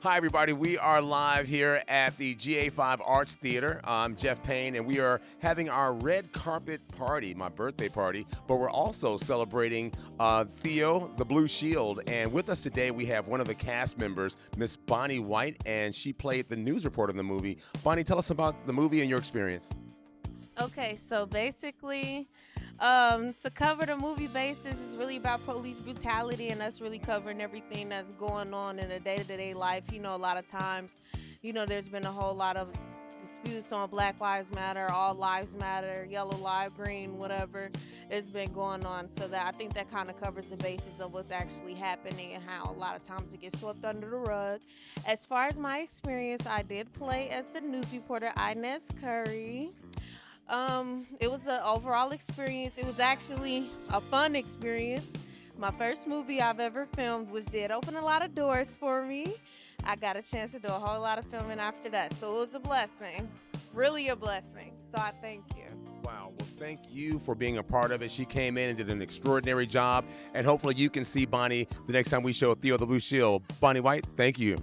Hi, everybody. We are live here at the GA5 Arts Theater. I'm Jefri Payne, and we are having our red carpet party, my birthday party, but we're also celebrating THEO, the Blue Shield. And with us today, we have one of the cast members, Miss Bonnie White, and she played the news reporter in the movie. Bonnie, tell us about the movie and your experience. Okay, so basically, to cover the movie basis is really about police brutality, and that's really covering everything that's going on in a day-to-day life. You know, a lot of times, there's been a whole lot of disputes on Black Lives Matter, All Lives Matter, Yellow Live, Green, whatever it's been going on. So that I think that kind of covers the basis of what's actually happening and how a lot of times it gets swept under the rug. As far as my experience, I did play as the news reporter Inez Curry. It was an overall experience. It was actually a fun experience. My first movie I've ever filmed, which did open a lot of doors for me. I got a chance to do a whole lot of filming after that. So it was a blessing, really a blessing. So I thank you. Wow. Well, thank you for being a part of it. She came in and did an extraordinary job. And hopefully you can see Bonnie the next time we show THEO, the Blue Shield. Bonnie White, thank you.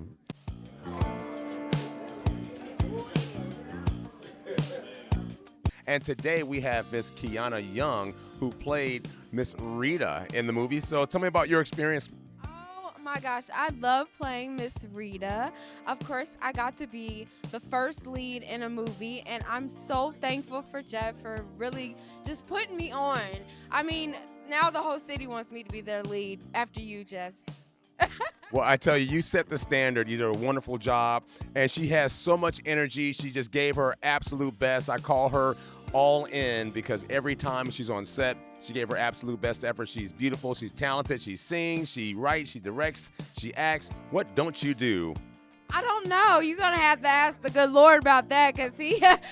And today we have Miss Kiana Young, who played Miss Rita in the movie. So tell me about your experience. Oh my gosh, I love playing Miss Rita. Of course, I got to be the first lead in a movie, and I'm so thankful for Jeff for really just putting me on. I mean, now the whole city wants me to be their lead after you, Jeff. Well, I tell you, you set the standard. You did a wonderful job. And she has so much energy. She just gave her absolute best. I call her all in because every time she's on set, she gave her absolute best effort. She's beautiful. She's talented. She sings. She writes. She directs. She acts. What don't you do? I don't know. You're going to have to ask the good Lord about that because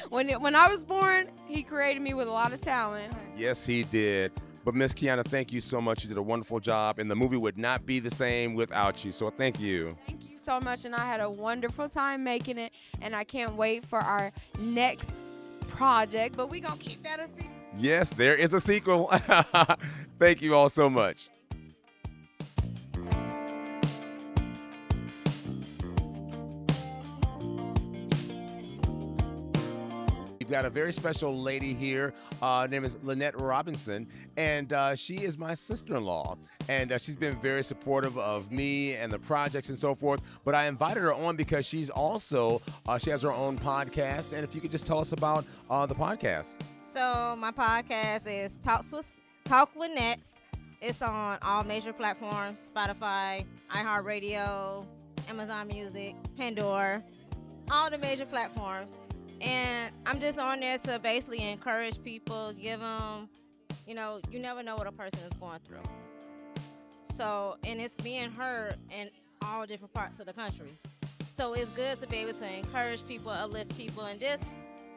when I was born, he created me with a lot of talent. Yes, he did. But Miss Kiana, thank you so much. You did a wonderful job, and the movie would not be the same without you. So thank you. Thank you so much, and I had a wonderful time making it, and I can't wait for our next project. But we're going to keep that a secret. Yes, there is a sequel. Thank you all so much. We've got a very special lady here. Her name is Lynette Robinson, and she is my sister-in-law. And she's been very supportive of me and the projects and so forth. But I invited her on because she's also, she has her own podcast. And if you could just tell us about the podcast. So my podcast is Talk with Nets. It's on all major platforms: Spotify, iHeartRadio, Amazon Music, Pandora, all the major platforms. And I'm just on there to basically encourage people, give them, you never know what a person is going through. So, and it's being heard in all different parts of the country. So it's good to be able to encourage people, uplift people, and just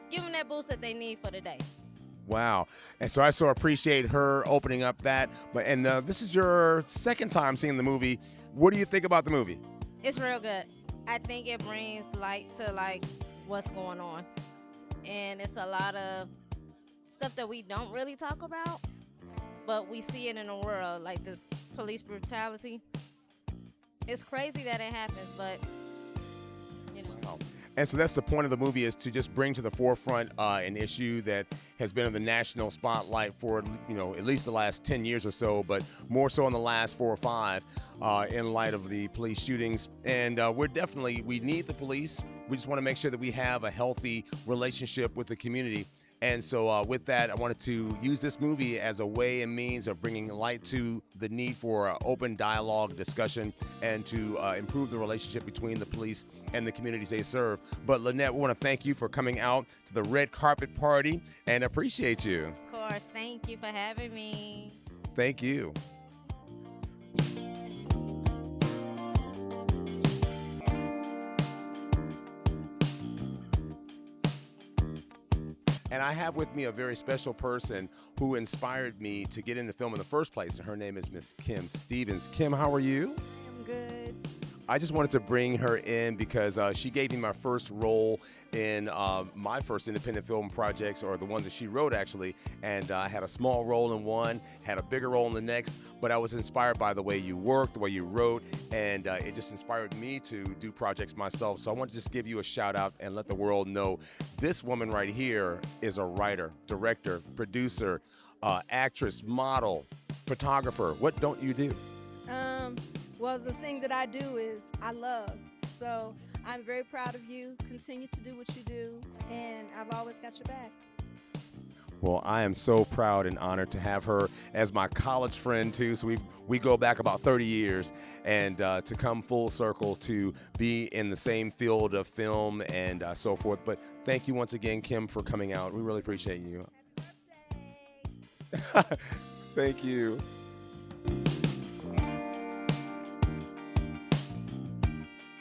give them that boost that they need for the day. Wow. And so I so appreciate her opening up that. And this is your second time seeing the movie. What do you think about the movie? It's real good. I think it brings light to what's going on. And it's a lot of stuff that we don't really talk about, but we see it in the world, like the police brutality. It's crazy that it happens, but Wow. And so that's the point of the movie, is to just bring to the forefront an issue that has been in the national spotlight for, at least the last 10 years or so, but more so in the last 4 or 5 in light of the police shootings. And we need the police. We just want to make sure that we have a healthy relationship with the community. And so with that, I wanted to use this movie as a way and means of bringing light to the need for open dialogue, discussion, and to improve the relationship between the police and the communities they serve. But Lynette, we want to thank you for coming out to the red carpet party and appreciate you. of course, thank you for having me. Thank you. And I have with me a very special person who inspired me to get into film in the first place, and her name is Miss Kim Stevens. Kim, how are you? I'm good. I just wanted to bring her in because she gave me my first role in my first independent film projects, or the ones that she wrote actually, and I had a small role in one, had a bigger role in the next, but I was inspired by the way you worked, the way you wrote, and it just inspired me to do projects myself. So I want to just give you a shout out and let the world know this woman right here is a writer, director, producer, actress, model, photographer. What don't you do? Well, the thing that I do is I love. So I'm very proud of you. Continue to do what you do, and I've always got your back. Well, I am so proud and honored to have her as my college friend too. So we go back about 30 years, and to come full circle to be in the same field of film and so forth. But thank you once again, Kim, for coming out. We really appreciate you. Thank you.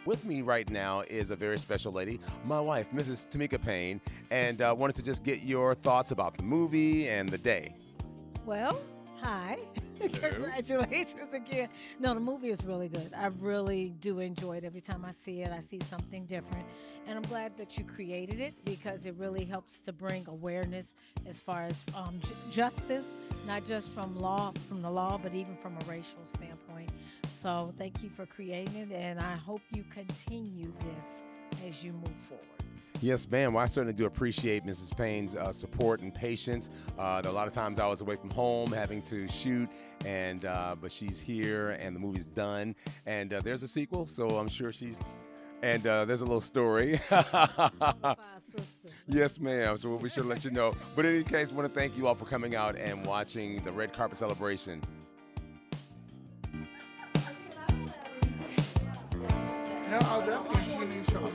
With me right now is a very special lady, my wife, Mrs. Tamika Payne, and wanted to just get your thoughts about the movie and the day. Well, hi. Congratulations again. No, the movie is really good. I really do enjoy it. Every time I see it, I see something different. And I'm glad that you created it because it really helps to bring awareness as far as justice, not just from the law, but even from a racial standpoint. So thank you for creating it, and I hope you continue this as you move forward. Yes, ma'am. Well, I certainly do appreciate Mrs. Payne's support and patience. A lot of times I was away from home having to shoot, and but she's here and the movie's done. And there's a sequel, so I'm sure she's... And there's a little story. Yes, ma'am. So we'll be sure to let you know. But in any case, I want to thank you all for coming out and watching the Red Carpet Celebration. I'll definitely give you a shot.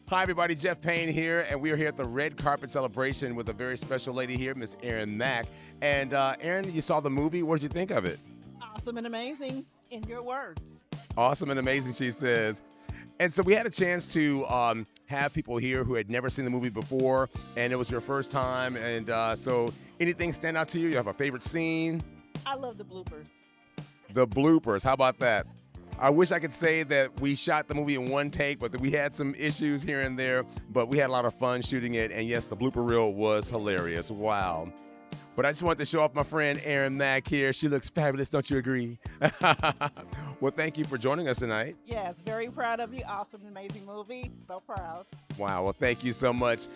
Hi, everybody. Jeff Payne here, and we are here at the Red Carpet Celebration with a very special lady here, Miss Erin Mack. And Erin, you saw the movie. What did you think of it? Awesome and amazing, in your words. Awesome and amazing, she says. And so we had a chance to have people here who had never seen the movie before, and it was your first time. And so anything stand out to you? You have a favorite scene? I love the bloopers. The bloopers. How about that? I wish I could say that we shot the movie in one take, but that we had some issues here and there, but we had a lot of fun shooting it. And yes, the blooper reel was hilarious. Wow. But I just wanted to show off my friend Erin Mack here. She looks fabulous, don't you agree? Well, thank you for joining us tonight. Yes, very proud of you. Awesome, amazing movie. So proud. Wow, well, thank you so much.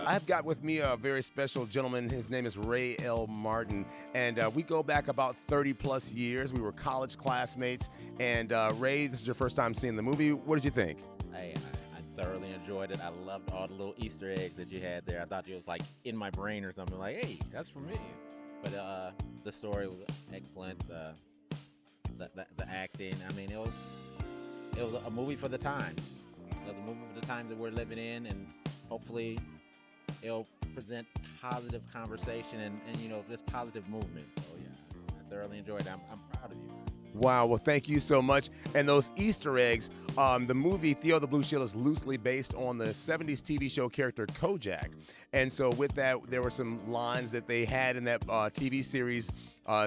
I've got with me a very special gentleman. His name is Ray L. Martin, and we go back about 30 plus years. We were college classmates, and Ray, this is your first time seeing the movie. What did you think? I thoroughly enjoyed it. I loved all the little Easter eggs that you had there. I thought it was like in my brain or something, like, hey, that's for me. But the story was excellent. The acting. I mean, it was a movie for the times. The movie for the times that we're living in, and hopefully it'll present positive conversation and this positive movement. So yeah, I thoroughly enjoyed it. I'm proud of you. Wow, well, thank you so much. And those Easter eggs, the movie Theo the Blue Shield is loosely based on the 70s TV show character Kojak. And so with that, there were some lines that they had in that TV series,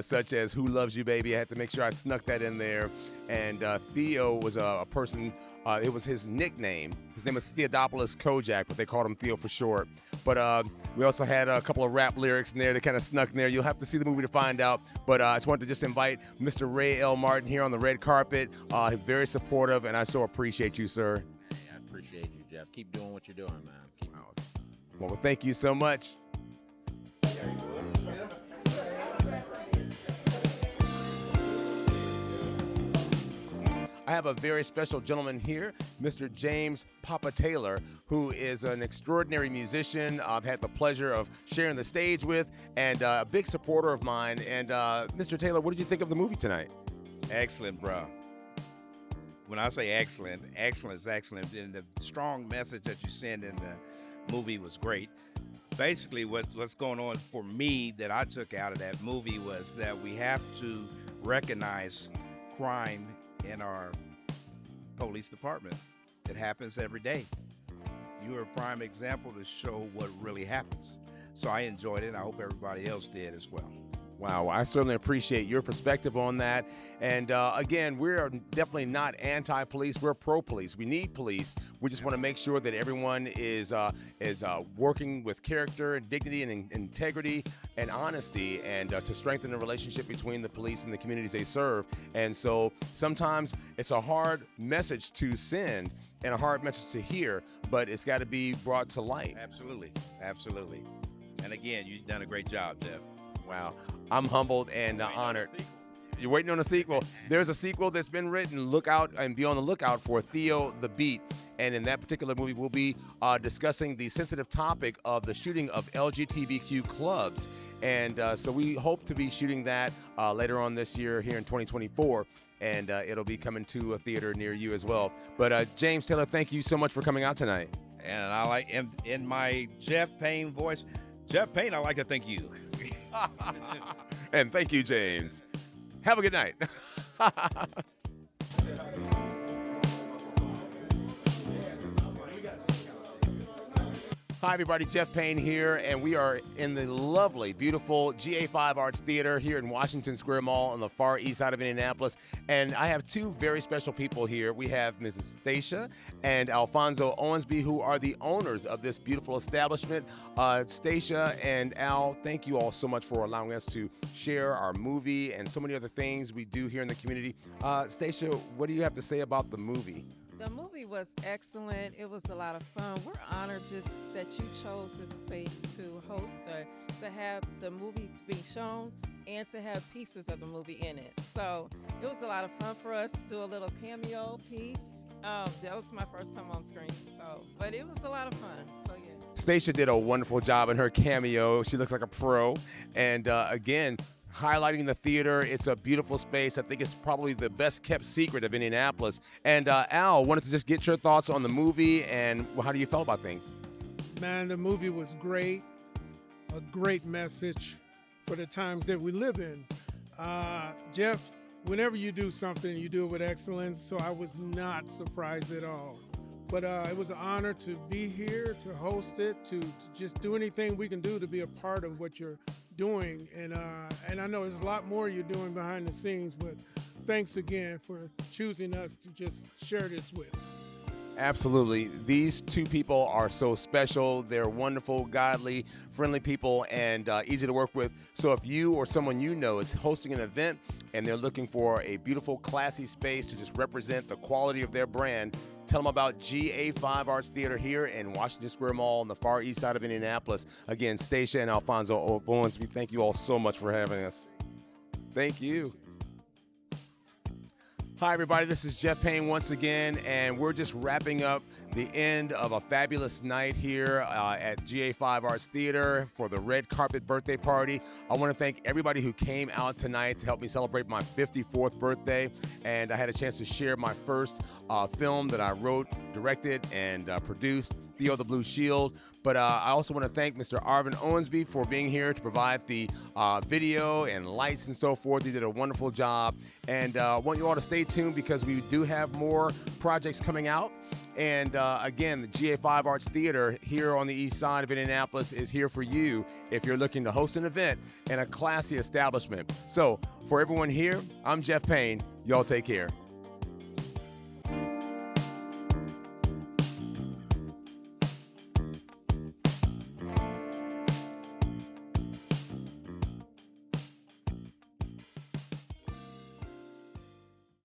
such as "Who Loves You, Baby?" I had to make sure I snuck that in there. And Theo was a person, it was his nickname. His name was Theodopoulos Kojak, but they called him Theo for short. But we also had a couple of rap lyrics in there that kind of snuck in there. You'll have to see the movie to find out. But I just wanted to just invite Mr. Ray L. Martin here on the red carpet. He's very supportive, and I so appreciate you, sir. Hey, I appreciate you, Jeff. Keep doing what you're doing, man. Keep going. Well, thank you so much. I have a very special gentleman here, Mr. James Papa Taylor, who is an extraordinary musician I've had the pleasure of sharing the stage with, and a big supporter of mine. And Mr. Taylor, what did you think of the movie tonight? Excellent, bro. When I say excellent, excellent is excellent. And the strong message that you send in the movie was great. Basically, what's going on for me that I took out of that movie was that we have to recognize crime in our police department. It happens every day. You're a prime example to show what really happens. So I enjoyed it, and I hope everybody else did as well. Wow, I certainly appreciate your perspective on that. And again, we're definitely not anti-police. We're pro-police. We need police. We just want to make sure that everyone is working with character and dignity and integrity and honesty, and to strengthen the relationship between the police and the communities they serve. And so sometimes it's a hard message to send and a hard message to hear, but it's got to be brought to light. Absolutely, absolutely. And again, you've done a great job, Jeff. Wow. I'm humbled and honored. You're waiting on a sequel. There's a sequel that's been written. Look out and be on the lookout for Theo the Beat. And in that particular movie, we'll be discussing the sensitive topic of the shooting of LGBTQ clubs. And so we hope to be shooting that later on this year here in 2024. And it'll be coming to a theater near you as well. But James Taylor, thank you so much for coming out tonight. And I like, in my Jeff Payne voice, Jeff Payne, I'd like to thank you. And thank you, James. Have a good night. Hi, everybody. Jeff Payne here, and we are in the lovely, beautiful GA5 Arts Theater here in Washington Square Mall on the far east side of Indianapolis. And I have two very special people here. We have Mrs. Stacia and Alfonso Owensby, who are the owners of this beautiful establishment. Stacia and Al, thank you all so much for allowing us to share our movie and so many other things we do here in the community. Stacia, what do you have to say about the movie? The movie was excellent. It was a lot of fun. We're honored just that you chose this space to host or to have the movie be shown and to have pieces of the movie in it. So it was a lot of fun for us to do a little cameo piece. That was my first time on screen. But it was a lot of fun. So yeah. Stacia did a wonderful job in her cameo. She looks like a pro. And again, highlighting the theater. It's a beautiful space. I think it's probably the best kept secret of Indianapolis. And Al, wanted to just get your thoughts on the movie and how do you feel about things? Man, the movie was great. A great message for the times that we live in. Jeff, whenever you do something, you do it with excellence, so I was not surprised at all. But it was an honor to be here, to host it, to just do anything we can do to be a part of what you're doing. And I know there's a lot more you're doing behind the scenes, but thanks again for choosing us to just share this with. Absolutely. These two people are so special. They're wonderful, godly, friendly people, and easy to work with. So if you or someone you know is hosting an event and they're looking for a beautiful, classy space to just represent the quality of their brand, tell them about GA5 Arts Theater here in Washington Square Mall on the far east side of Indianapolis. Again, Stacia and Alfonso Owens, we thank you all so much for having us. Thank you. Hi, everybody. This is Jeff Payne once again, and we're just wrapping up the end of a fabulous night here at GA5 Arts Theater for the red carpet birthday party. I want to thank everybody who came out tonight to help me celebrate my 54th birthday, and I had a chance to share my first film that I wrote, directed, and produced, Theo the Blue Shield. But I also want to thank Mr. Arvin Owensby for being here to provide the video and lights and so forth. He did a wonderful job. And I want you all to stay tuned because we do have more projects coming out. And again, the GA5 Arts Theater here on the east side of Indianapolis is here for you if you're looking to host an event in a classy establishment. So for everyone here, I'm Jeff Payne. Y'all take care.